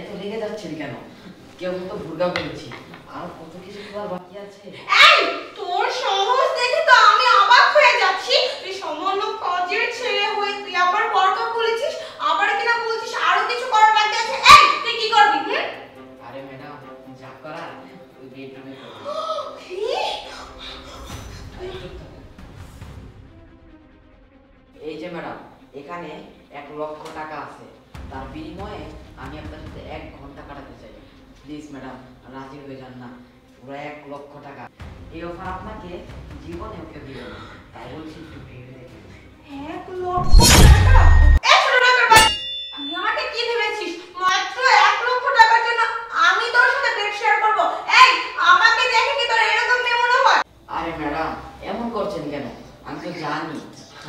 এত রেগে যাচ্ছেন কেন? কেউ তো ভুলগা বলেছি, আর কত কিছু করার বাকি আছে। এই তোর সাহস দেখে তো আমি অবাক হয়ে যাচ্ছি। তুই সামান্য কাজের ছেলে হয়ে তুই আবার বরকা বলেছিস, আবার কিনা বলছিস আরো কিছু করার বাকি আছে। এই তুই কি করবি? আরে ম্যাডাম, যা করার ওই বেডরুমে করব। এই যে ম্যাডাম, এখানে 1 লক্ষ টাকা আছে, তার বিনিময়ে আমি আপনার সাথে 1 ঘন্টা কাটাতে চাই। প্লিজ ম্যাডাম, রাজি হয়ে যান না। পুরো 1 লক্ষ টাকা, এই অফার আপনাকে জীবনে ওকে দিবে না, তাই বলছি একটু ভেবে দেখুন। 1 লক্ষ টাকা? এই ছোট লোকের বাচ্চা, তুই আমাকে কি ভেবেছিস? মাত্র 1 লক্ষ টাকার জন্য আমি তোর সাথে বেড শেয়ার করব? এই আমাকে দেখে কি তোর এরকম মনে হয়? আরে ম্যাডাম, এমন করছেন কেন? আমি তো জানি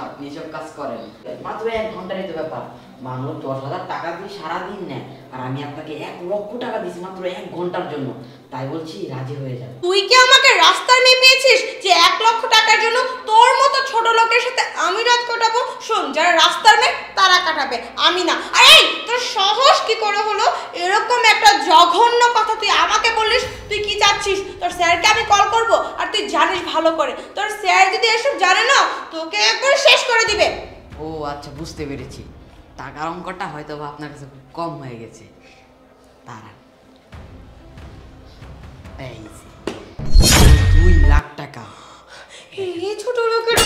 আপনি এসব কাজ করেন। মাত্র 1 ঘন্টারই তো ব্যাপার। মানুষ 10,000 টাকা দিয়ে সারাদিন নেয়, আর আমি আপনাকে 1 লক্ষ টাকা দিচ্ছি মাত্র 1 ঘন্টার জন্য, তাই বলছি রাজি হয়ে যান। তুই কি আমাকে রাস্তার মেয়ে পেয়েছিস যে 1 লক্ষ টাকার জন্য তোর মতো ছোট লোকের সাথে আমি রাত কাটাবো? শোন, যারা রাস্তার মেয়ে তারা কাটাবে, আমি না। আর এই তোর সাহস কি করে হলো এরকম একটা জঘন্য কথা তুই আমাকে বলিস? তুই কি চাচ্ছিস? তোর স্যারকে আমি কল করব, আর তুই জানিস ভালো করে তোর স্যার যদি এসব জানে না তোকে একবার শেষ করে দিবে। ও আচ্ছা, বুঝতে পেরেছি। টাকার অঙ্কটা হয়তো বা আপনার কাছে খুব কম হয়ে গেছে। দাঁড়ান, এই যে 2 লাখ টাকা। এই ছোট লোকের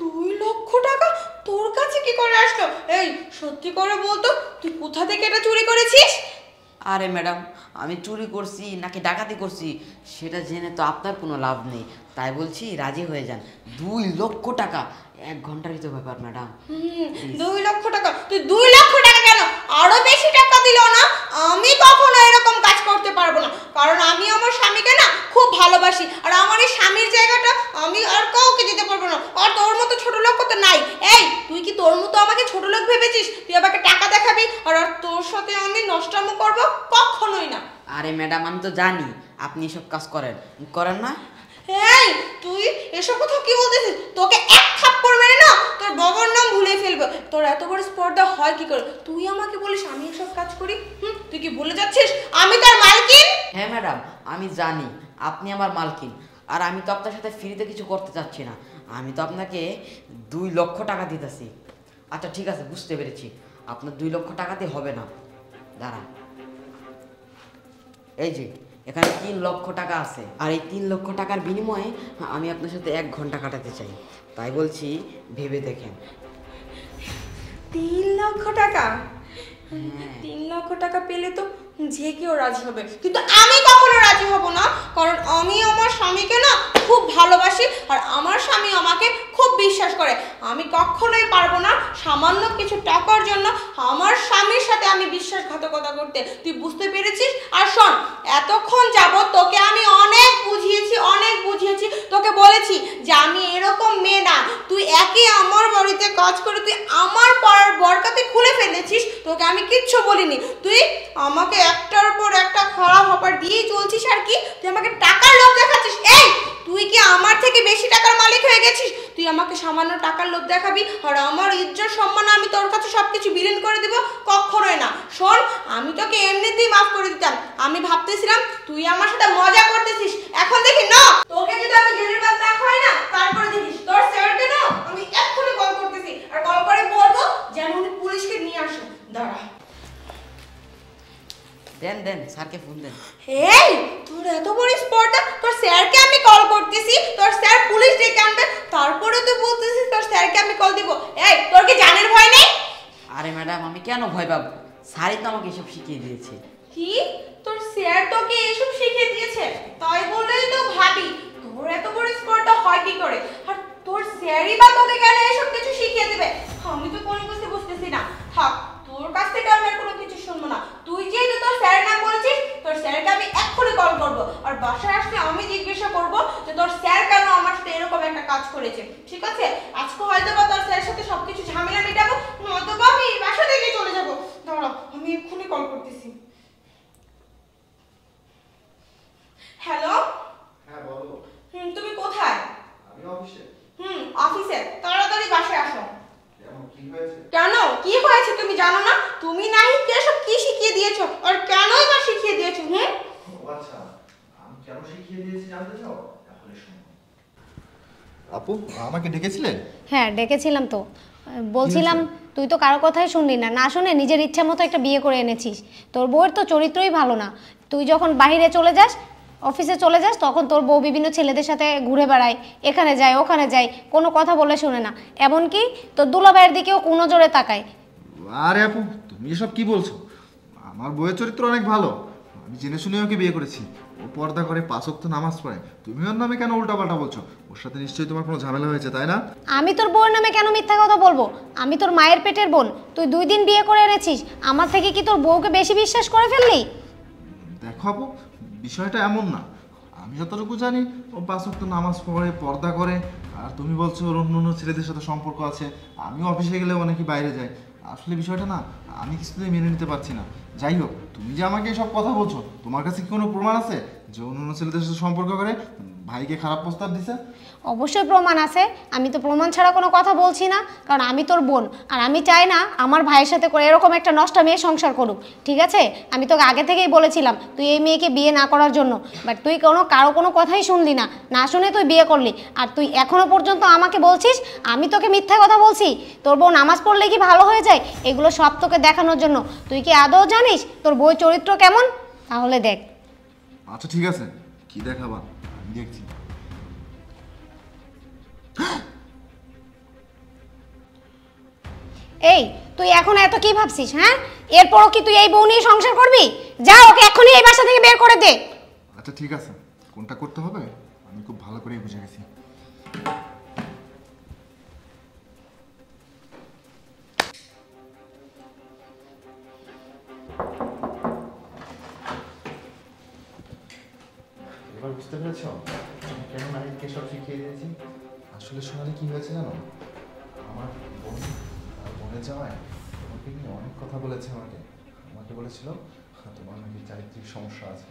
2 লক্ষ টাকা তোর কাছে কি করে আসলো? এই সত্যি করে বলতো, তুই কোথা থেকে এটা চুরি করেছিস? আরে ম্যাডাম, আমি চুরি করছি নাকি ডাকাতি করছি সেটা জেনে তো আপনার কোনো লাভ নেই, তাই বলছি রাজি হয়ে যান। 2 লক্ষ টাকা 1 ঘন্টারই তো ব্যাপার ম্যাডাম। 2 লক্ষ টাকা? তুই 2 লক্ষ টাকা কেন, আরো বেশি টাকা দিলো না? আমি কখনো এরকম কাজ করতে পারবো না, কারণ আমি আমার স্বামীকে না খুব ভালোবাসি, আর আমার এই স্বামীর জায়গাটা আমি আর কাউকে দিতে পারবো না। আর তোর মতো ছোট লোক তো নাই। এই তুই কি তোর মতো আমাকে ছোট লোক ভেবেছিস? তুই আমাকে টাকা দেখাবি আর তোর সাথে আমি নষ্টামো করবো? কখনোই না। আরে ম্যাডাম, আমি তো জানি আপনি এসব কাজ করেন করেন না। এই তুই এসব কথা কি বলতেছিস? তোকে এক থাপ্পড় মেরে না তোর বাবার নাম ভুলে ফেলবো। তোর এত বড় স্পর্ধা হয় কি করে? তুই আমাকে বলিস আমি এসব কাজ করি? তুই কি ভুলে যাচ্ছিস আমি তার মালকিন? হ্যাঁ ম্যাডাম, আমি জানি আপনি আমার মালকিন, আর আমি তো আপনার সাথে ফ্রিতে কিছু করতে চাচ্ছি না। আমি তো আপনাকে 2 লক্ষ টাকা দিতেছি। আচ্ছা ঠিক আছে, বুঝতে পেরেছি। আপনার 2 লক্ষ টাকাতে হবে না। দাঁড়ান, এই যে এখানে 3 লক্ষ টাকা আছে, আর এই 3 লক্ষ টাকার বিনিময়ে আমি আপনার সাথে 1 ঘন্টা কাটাতে চাই, তাই বলছি ভেবে দেখেন। 3 লক্ষ টাকা? 3 লক্ষ টাকা পেলে তো যে কেউ রাজি হবে, কিন্তু আমি কখনো রাজি হব না, কারণ আমি আমার স্বামীকে না খুব ভালোবাসি, আর আমার স্বামী আমাকে খুব বিশ্বাস করে। আমি কখনোই পারবো না সামান্য কিছু টাকার জন্য আমার স্বামীর সাথে আমি বিশ্বাসঘাতকতা করতে। তুই বুঝতে পেরেছিস? আর শোন, এতক্ষণ যাবত তোকে আমি অনেক বুঝিয়েছি, তোকে বলেছি যে আমি এরকম মেয়ে না। তুই একই আমার বাড়িতে কাজ করে তুই আমার পাড়ার বরকা তুই খুলে ফেলেছিস, তোকে আমি কিচ্ছু বলিনি। তুই আমাকে একটার পর একটা খারাপ অফার দিয়েই চলছিস, আর কি তুই আমাকে টাকার লোভ দেখাচ্ছিস। এই তুই কি আমার থেকে বেশি টাকার মালিক হয়ে গেছিস? তুই আমাকে সামান্য টাকার লোভ দেখাবি, আর আমার ইজ্জত সম্মান আমি তোর কাছে সবকিছু বিলীন করে দিব? কখনোই না। শোন, আমি তোকে এমনিতেই মাফ করে দিতাম, আমি ভাবতেছিলাম তুই আমার সাথে মজা করতেছিস, এখন দেখি না তোকে যদি আমি জেলের ভাত না খাই না, তারপরে দেখিস তোর স্যারকে না আমি এক্ষুনি কল করতেছি, আর কল করে বলবো যেন উনি পুলিশকে নিয়ে আসে। দাঁড়া, দেন স্যারকে ফোন দেন। এই তোর এত বড় স্পর্ধা, তোর স্যারকে আমি কল করতেছি, তোর স্যার পুলিশ ডেকে আনবে, তারপরে তুই বলতেছিস তোর স্যারকে আমি কল দিব? এই তোর কি জানের ভয় নেই? আরে ম্যাডাম, আমি কেন ভয় পাবো? স্যারই তো আমাকে এসব শিখিয়ে দিয়েছে। কি তোর স্যার তোকে এসব শিখিয়ে দিয়েছে? তাই বলেই তো ভাবি তোর এত বড় স্পর্ধা হয় কি করে, আর তোর স্যারই বা তোকে কেন এসব কিছু শিখিয়ে দেবে? আমি তো কোনো কিছু বুঝতেছি না। থাক, তোর কাছ থেকে আমি আর কোনো কিছু শুনবো না। তুই যেহেতু তোর স্যারের নাম বলেছিস, তোর স্যারকে আমি এক্ষুনি কল করবো, আর বাসায় আসলে আমি জিজ্ঞাসা করবো যে তোর স্যার কেন আমার সাথে এরকম একটা কাজ করেছে। ঠিক আছে, আজকে হয়তো বা তোর স্যারের সাথে সবকিছু ঝামেলা মেটাবো, নয়তো বা আমি বাসা থেকে চলে যাবো। দাঁড়া, আমি এক্ষুনি কল করতেছি। হ্যালো। হ্যাঁ বলো। তুমি কোথায়? আমি অফিসে। অফিসে? তাড়াতাড়ি বাসায় আসো। কেন, কি হয়েছে? কেন কি হয়েছে তুমি জানো না? তুমি নাহি কে সব কি শিখিয়ে দিয়েছো? কেন শিখিয়ে দিয়েছি জানতে চাও? তাহলে শোনো। আপু আমাকে ডেকেছিলে? হ্যাঁ ডেকেছিলাম তো, বলছিলাম তুই তো কারো কথাই শুনলি না, না শুনে নিজের ইচ্ছা মতো একটা বিয়ে করে এনেছিস। তোর বউয়ের তো চরিত্রই ভালো না। তুই যখন বাইরে চলে যাস, অফিসে চলে যাস, তখন তোর বউ বিভিন্ন ছেলেদের সাথে ঘুরে বেড়ায়, এখানে যায় ওখানে যায়, কোনো কথা বলে শোনে না। এমনকি তোর দুলাভাইয়ের দিকেও কোনো জোরে তাকায়। আরে আপু তুমি এসব কি বলছো? আমার বইয়ের চরিত্র অনেক ভালো, আমি জেনে শুনে ওকে বিয়ে করেছি। ও পর্দা করে 5 ওয়াক্ত নামাজ পড়ে। তুমি ওর নামে কেন উল্টাপাল্টা বলছো? ওর সাথে নিশ্চয়ই তোমার কোনো ঝামেলা হয়েছে, তাই না? আমি তোর বউয়ের নামে কেন মিথ্যা কথা বলবো? আমি তোর মায়ের পেটের বোন, তুই 2 দিন বিয়ে করে এনেছিস, আমার থেকে কি তোর বউকে বেশি বিশ্বাস করে ফেললি? দেখো আপু, বিষয়টা এমন না। আমি যতটুকু জানি ও 5 ওয়াক্ত নামাজ পড়ে, পর্দা করে। আর তুমি বলছো ওর অন্য অন্য ছেলেদের সাথে সম্পর্ক আছে। আমিও অফিসে গেলে অনেকে বাইরে যাই। আসলে বিষয়টা না আমি কিছুতেই মেনে নিতে পারছি না। যাই হোক, তুমি যে আমাকে এসব কথা বলছো, তোমার কাছে কি কোনো প্রমাণ আছে যে অন্য অন্য ছেলেদের সাথে সম্পর্ক করে ভাইকে খারাপ প্রস্তাব দিছে? অবশ্যই প্রমাণ আছে। আমি তো প্রমাণ ছাড়া কোনো কথা বলছি না, কারণ আমি তোর বোন, আর আমি চাই না আমার ভাইয়ের সাথে করে এরকম একটা নষ্টা মেয়ে সংসার করুক। ঠিক আছে, আমি তোকে আগে থেকেই বলেছিলাম তুই এই মেয়েকে বিয়ে না করার জন্য, বাট তুই কারো কোনো কথাই শুনলি না, না শুনে তুই বিয়ে করলি। আর তুই এখনো পর্যন্ত আমাকে বলছিস আমি তোকে মিথ্যা কথা বলছি। তোর বউ নামাজ পড়লে কি ভালো হয়ে যায়? এগুলো সব তোকে দেখানোর জন্য। তুই কি আদৌ জানিস তোর বউয়ের চরিত্র কেমন? তাহলে দেখ। আচ্ছা ঠিক আছে, কি দেখাবা আমি দেখছি। এই তুই এখন এত কি ভাবছিস? হ্যাঁ, এরপরও কি তুই এই বউ নিয়ে সংসার করবি? যা, ওকে এখনই এই বাসা থেকে বের করে দে। আচ্ছা ঠিক আছে, কোনটা করতে হবে আমি খুব ভালো করেই বুঝে গেছি। এবার বুঝতে পেরেছ আমি কেন নাহিদকে সব শিখিয়ে দিয়েছি? আসলে সোনালি কি হয়েছে জানো? আমার বোন আর বোনের জামাই তোমাকে নিয়ে অনেক কথা বলেছে। আমাকে বলেছিল তোমার নাকি চারিত্রিক সমস্যা আছে,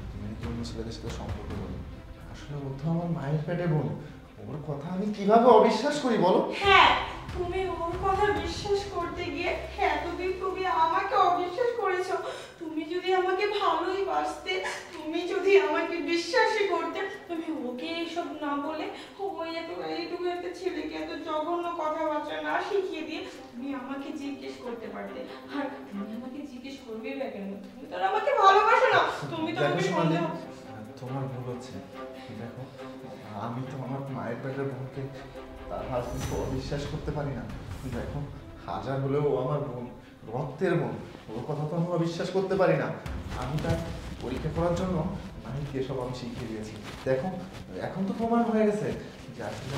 তুমি নাকি অন্য ছেলেদের সাথে সম্পর্ক করো। আসলে ও তো আমার মায়ের পেটে বোন, ওর কথা আমি কিভাবে অবিশ্বাস করি বলো? হ্যাঁ, তুমি ওর কথা বিশ্বাস করতে গিয়ে এতদিন তুমি আমাকে অবিশ্বাস করেছো। তুমি যদি আমাকে ভালোই বাসতে, তুমি যদি আমাকে বিশ্বাসই করতে, তুমি ওকে এইসব না বলে ওই এইটুকু একটা ছেলেকে এত জঘন্য কথাবার্তা না শিখিয়ে দিয়ে তুমি আমাকে জিজ্ঞেস করতে পারতে। আর তুমি আমাকে জিজ্ঞেস করবে না কেন? তুমি তো আর আমাকে ভালোবাসো না, তুমি তো আমাকে সন্দেহ। তোমার ভুল হচ্ছে। দেখো, আমি তো আমার মায়ের পেটের বোনকে তার হাজবেন্ডকে অবিশ্বাস করতে পারি না। দেখো, হাজার হলেও ও আমার বোন, রক্তের বোন, ওর কথা তো আমি অবিশ্বাস করতে পারি না। আমি তার পরীক্ষা করার জন্য নাহিদকে এসব আমি শিখিয়ে দিয়েছি। দেখো, এখন তো প্রমাণ হয়ে গেছে যে আসলে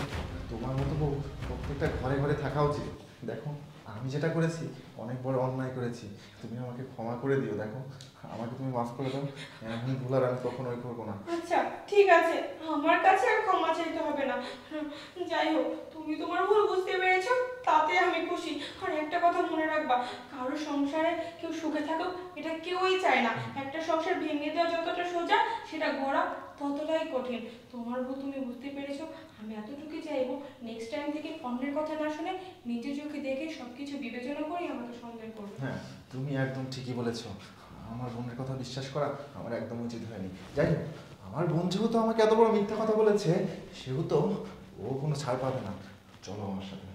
তোমার মতো বউ প্রত্যেকটা ঘরে ঘরে থাকা উচিত। দেখো, আমি যেটা করেছি অনেক বড় অন্যায় করেছি, তুমি আমাকে ক্ষমা করে দিও। দেখো, আমাকে তুমি মাফ করে দাও, এমন ভুল আর আমি কখনোই করবো না। আচ্ছা ঠিক আছে, আমার কাছে আর ক্ষমা চাইতে হবে না। যাই হোক, তুমি তোমার ভুল বুঝতে পেরেছো, তাতে আমি খুশি। আর একটা কথা মনে রাখবা, কারো সংসারে কেউ সুখে থাকুক এটা কেউই চায় না। একটা সংসার ভেঙে দেওয়া যতটা সোজা, সেটা গড়া ততটাই কঠিন। তোমার ভুল তুমি বুঝতে পেরেছো, আমি এতটুকুই চাইবো নেক্সট টাইম থেকে অন্যের কথা না শুনে নিজের চোখে দেখে সবকিছু বিবেচনা করে আমাকে সন্দেহ করবে। হ্যাঁ, তুমি একদম ঠিকই বলেছো। আমার বোনের কথা বিশ্বাস করা আমার একদম উচিত হয়নি। যাই হোক, আমার বোন যেহেতু আমাকে এত বড় মিথ্যা কথা বলেছে, সেহেতু ও কোনো ছাড় পাবে না। চলো আমার সাথে।